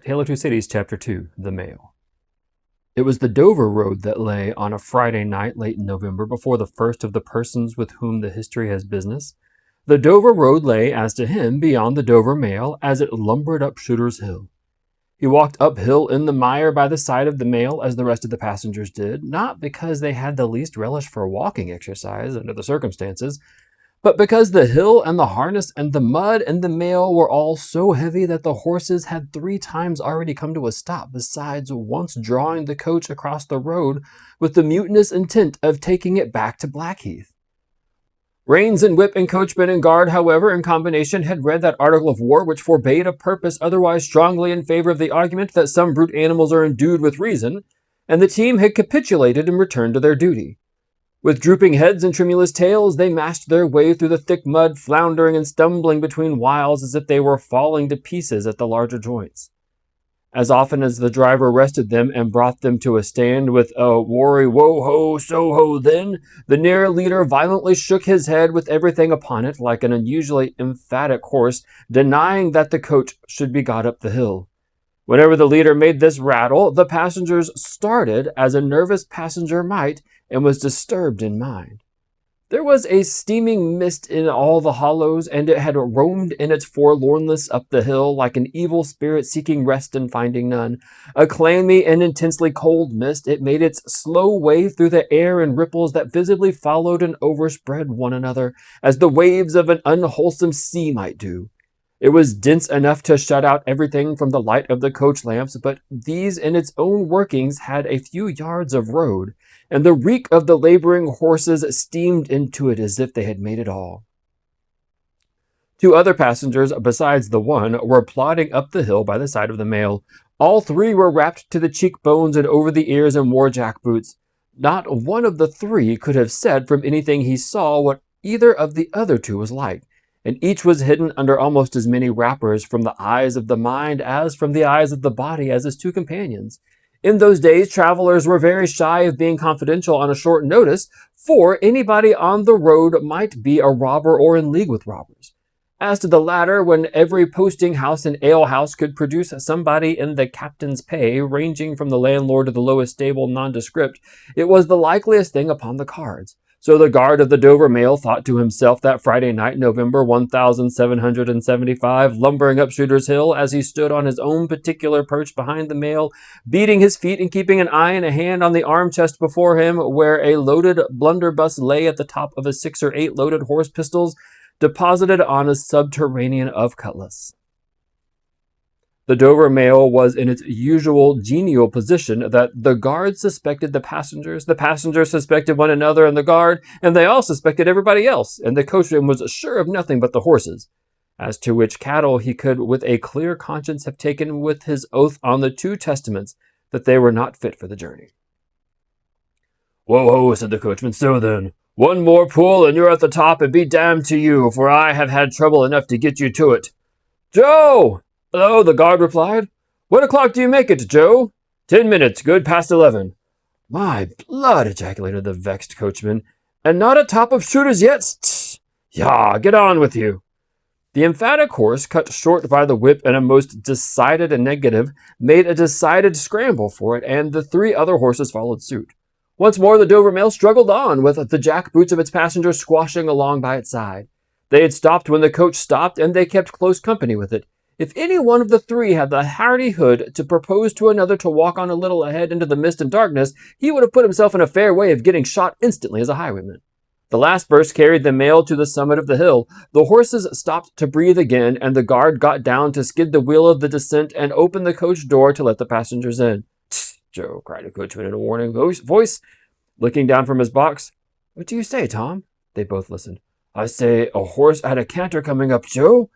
Tale of Two Cities, Chapter 2, The Mail. It was the Dover Road that lay on a Friday night late in November before the first of the persons with whom the history has business. The Dover Road lay, as to him, beyond the Dover Mail as it lumbered up Shooter's Hill. He walked uphill in the mire by the side of the mail as the rest of the passengers did, not because they had the least relish for walking exercise under the circumstances, but because the hill and the harness and the mud and the mail were all so heavy that the horses had 3 times already come to a stop, besides once drawing the coach across the road with the mutinous intent of taking it back to Blackheath. Reins and whip and coachman and guard, however, in combination, had read that article of war which forbade a purpose otherwise strongly in favor of the argument that some brute animals are endued with reason, and the team had capitulated and returned to their duty. With drooping heads and tremulous tails, they mashed their way through the thick mud, floundering and stumbling between whiles as if they were falling to pieces at the larger joints. As often as the driver rested them and brought them to a stand with a worry wo-ho, so-ho then, the near leader violently shook his head with everything upon it like an unusually emphatic horse, denying that the coach should be got up the hill. Whenever the leader made this rattle, the passengers started as a nervous passenger might, and was disturbed in mind. There was a steaming mist in all the hollows, and it had roamed in its forlornness up the hill like an evil spirit seeking rest and finding none. A clammy and intensely cold mist, it made its slow way through the air in ripples that visibly followed and overspread one another, as the waves of an unwholesome sea might do. It was dense enough to shut out everything from the light of the coach lamps, but these in its own workings had a few yards of road, and the reek of the laboring horses steamed into it as if they had made it all. 2 other passengers, besides the one, were plodding up the hill by the side of the mail. All 3 were wrapped to the cheekbones and over the ears and wore jackboots. Not one of the 3 could have said from anything he saw what either of the other 2 was like, and each was hidden under almost as many wrappers from the eyes of the mind as from the eyes of the body as his 2 companions. In those days, travelers were very shy of being confidential on a short notice, for anybody on the road might be a robber or in league with robbers. As to the latter, when every posting house and alehouse could produce somebody in the captain's pay, ranging from the landlord to the lowest stable nondescript, it was the likeliest thing upon the cards. So the guard of the Dover Mail thought to himself that Friday night, November 1775, lumbering up Shooter's Hill, as he stood on his own particular perch behind the mail, beating his feet and keeping an eye and a hand on the arm chest before him, where a loaded blunderbuss lay at the top of a 6 or 8 loaded horse pistols, deposited on a subterranean of cutlass. The Dover Mail was in its usual genial position that the guard suspected the passengers suspected one another and the guard, and they all suspected everybody else, and the coachman was sure of nothing but the horses, as to which cattle he could with a clear conscience have taken with his oath on the 2 testaments that they were not fit for the journey. "Whoa-ho," said the coachman, "so then, one more pull and you're at the top, and be damned to you, for I have had trouble enough to get you to it." "Joe!" "Hello," the guard replied. "What o'clock do you make it, Joe?" 10 minutes, good past 11. "My blood," ejaculated the vexed coachman, "and not atop of Shooters yet? Tch! Yah, get on with you." The emphatic horse, cut short by the whip in a most decided negative, made a decided scramble for it, and the 3 other horses followed suit. Once more the Dover Mail struggled on, with the jackboots of its passengers squashing along by its side. They had stopped when the coach stopped, and they kept close company with it. If any one of the 3 had the hardihood to propose to another to walk on a little ahead into the mist and darkness, he would have put himself in a fair way of getting shot instantly as a highwayman. The last burst carried the mail to the summit of the hill. The horses stopped to breathe again, and the guard got down to skid the wheel of the descent and open the coach door to let the passengers in. "Tch, Joe," cried the coachman in a warning voice, looking down from his box. "What do you say, Tom?" They both listened. "I say a horse at a canter coming up, Joe."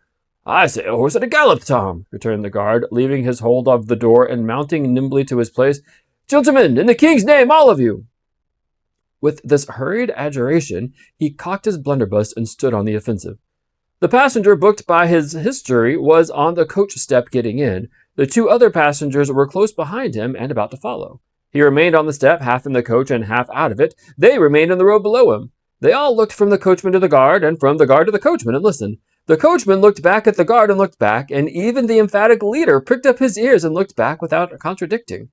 "I say a horse at a gallop, Tom," returned the guard, leaving his hold of the door and mounting nimbly to his place. "Gentlemen, in the king's name, all of you!" With this hurried adjuration, he cocked his blunderbuss and stood on the offensive. The passenger booked by his history was on the coach step getting in. The 2 other passengers were close behind him and about to follow. He remained on the step, half in the coach and half out of it. They remained in the road below him. They all looked from the coachman to the guard, and from the guard to the coachman, and listened. The coachman looked back at the guard and looked back, and even the emphatic leader pricked up his ears and looked back without contradicting.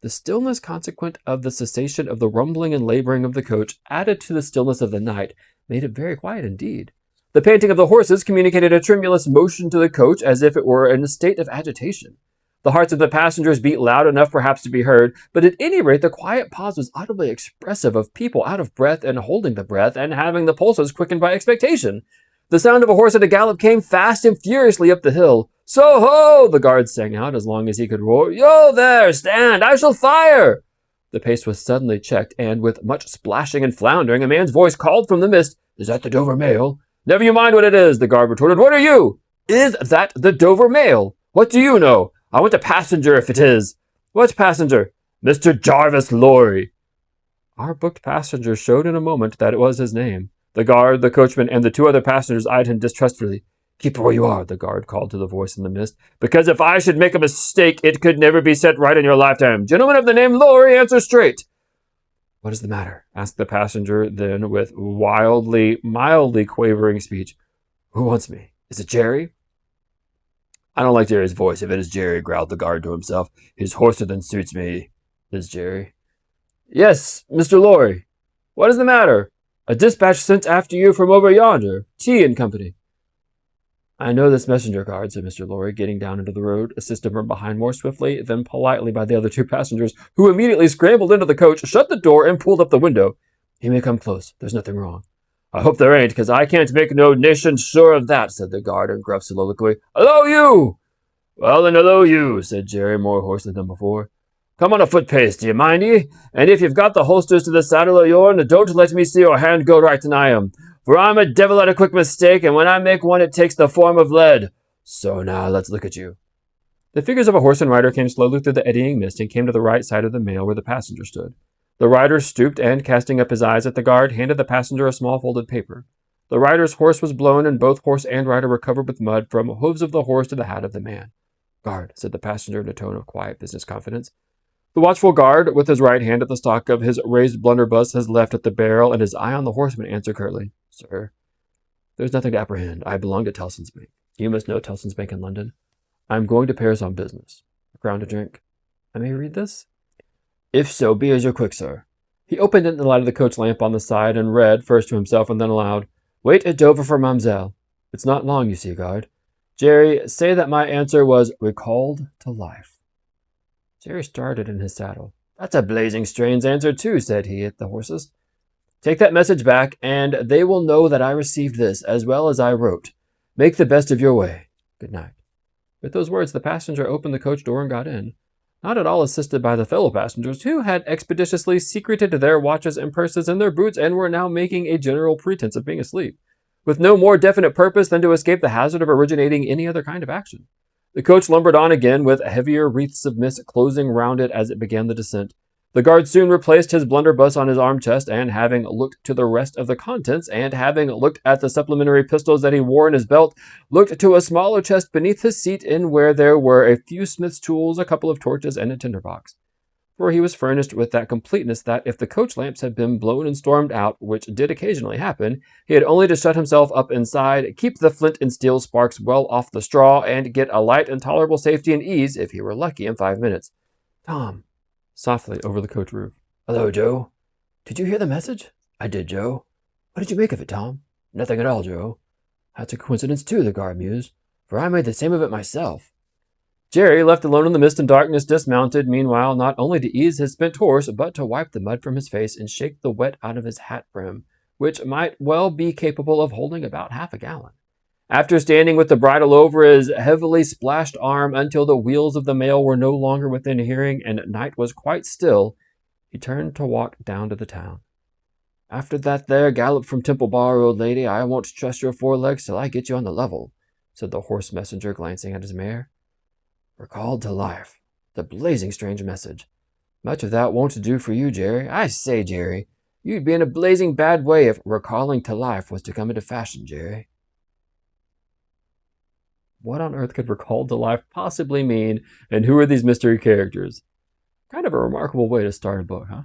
The stillness consequent of the cessation of the rumbling and laboring of the coach, added to the stillness of the night, made it very quiet indeed. The panting of the horses communicated a tremulous motion to the coach as if it were in a state of agitation. The hearts of the passengers beat loud enough perhaps to be heard, but at any rate the quiet pause was audibly expressive of people out of breath and holding the breath and having the pulses quickened by expectation. The sound of a horse at a gallop came fast and furiously up the hill. "So ho!" the guard sang out as long as he could roar. "Yo there! Stand! I shall fire!" The pace was suddenly checked, and with much splashing and floundering, a man's voice called from the mist, "Is that the Dover Mail?" "Never you mind what it is," the guard retorted. "What are you?" "Is that the Dover Mail?" "What do you know? I want a passenger if it is." "What passenger?" "Mr. Jarvis Lorry." Our booked passenger showed in a moment that it was his name. The guard, the coachman, and the two other passengers eyed him distrustfully. "Keep where you are," the guard called to the voice in the mist, "because if I should make a mistake, it could never be set right in your lifetime. Gentlemen of the name Lorry, answer straight." "What is the matter?" asked the passenger then with mildly quavering speech. "Who wants me? Is it Jerry?" "I don't like Jerry's voice if it is Jerry," growled the guard to himself. "He's hoarser than suits me, is Jerry." "Yes, Mr. Lorry. What is the matter?" "A dispatch sent after you from over yonder, T & Company." "I know this messenger guard," said Mr. Lorry, getting down into the road, assisted from behind more swiftly than politely by the other two passengers, who immediately scrambled into the coach, shut the door, and pulled up the window. "He may come close. There's nothing wrong." "I hope there ain't, 'cause I can't make no nation sure of that," said the guard in gruff soliloquy. "Hello, you!" "Well, then, hello, you," said Jerry, more hoarsely than before. "Come on a foot pace, do you mind ye? And if you've got the holsters to the saddle of yourn, don't let me see your hand go right nigh 'em. For I'm a devil at a quick mistake, and when I make one it takes the form of lead. So now let's look at you." The figures of a horse and rider came slowly through the eddying mist and came to the right side of the mail where the passenger stood. The rider stooped and, casting up his eyes at the guard, handed the passenger a small folded paper. The rider's horse was blown, and both horse and rider were covered with mud from hooves of the horse to the hat of the man. "Guard," said the passenger in a tone of quiet business confidence. The watchful guard, with his right hand at the stock of his raised blunderbuss, his left at the barrel, and his eye on the horseman, answered curtly, "Sir, there's nothing to apprehend. I belong to Tellson's Bank. You must know Tellson's Bank in London. I am going to Paris on business. A crown to drink. I may read this?" "If so, be as you're quick, sir." He opened it in the light of the coach lamp on the side and read, first to himself and then aloud, "Wait at Dover for Mamselle. It's not long, you see, guard. Jerry, say that my answer was recalled to life." Jerry started in his saddle. "That's a blazing strange answer, too," said he at the horses. "Take that message back, and they will know that I received this, as well as I wrote. Make the best of your way. Good night." With those words, the passenger opened the coach door and got in, not at all assisted by the fellow passengers, who had expeditiously secreted their watches and purses in their boots and were now making a general pretense of being asleep, with no more definite purpose than to escape the hazard of originating any other kind of action. The coach lumbered on again, with heavier wreaths of mist closing round it as it began the descent. The guard soon replaced his blunderbuss on his arm chest, and having looked to the rest of the contents, and having looked at the supplementary pistols that he wore in his belt, looked to a smaller chest beneath his seat, in where there were a few smith's tools, a couple of torches, and a tinderbox. For he was furnished with that completeness that if the coach lamps had been blown and stormed out, which did occasionally happen, he had only to shut himself up inside, keep the flint and steel sparks well off the straw, and get a light and tolerable safety and ease, if he were lucky, in 5 minutes. "Tom," softly over the coach roof. "Hello, Joe. Did you hear the message?" "I did, Joe." "What did you make of it, Tom?" "Nothing at all, Joe." "That's a coincidence, too," the guard mused, "for I made the same of it myself." Jerry, left alone in the mist and darkness, dismounted, meanwhile, not only to ease his spent horse, but to wipe the mud from his face and shake the wet out of his hat brim, which might well be capable of holding about half a gallon. After standing with the bridle over his heavily splashed arm until the wheels of the mail were no longer within hearing and night was quite still, he turned to walk down to the town. "After that there gallop from Temple Bar, old lady, I won't trust your forelegs till I get you on the level," said the horse messenger, glancing at his mare. "Recalled to life. The blazing strange message. Much of that won't do for you, Jerry. I say, Jerry, you'd be in a blazing bad way if recalling to life was to come into fashion, Jerry." What on earth could recalled to life possibly mean, and who are these mystery characters? Kind of a remarkable way to start a book, huh?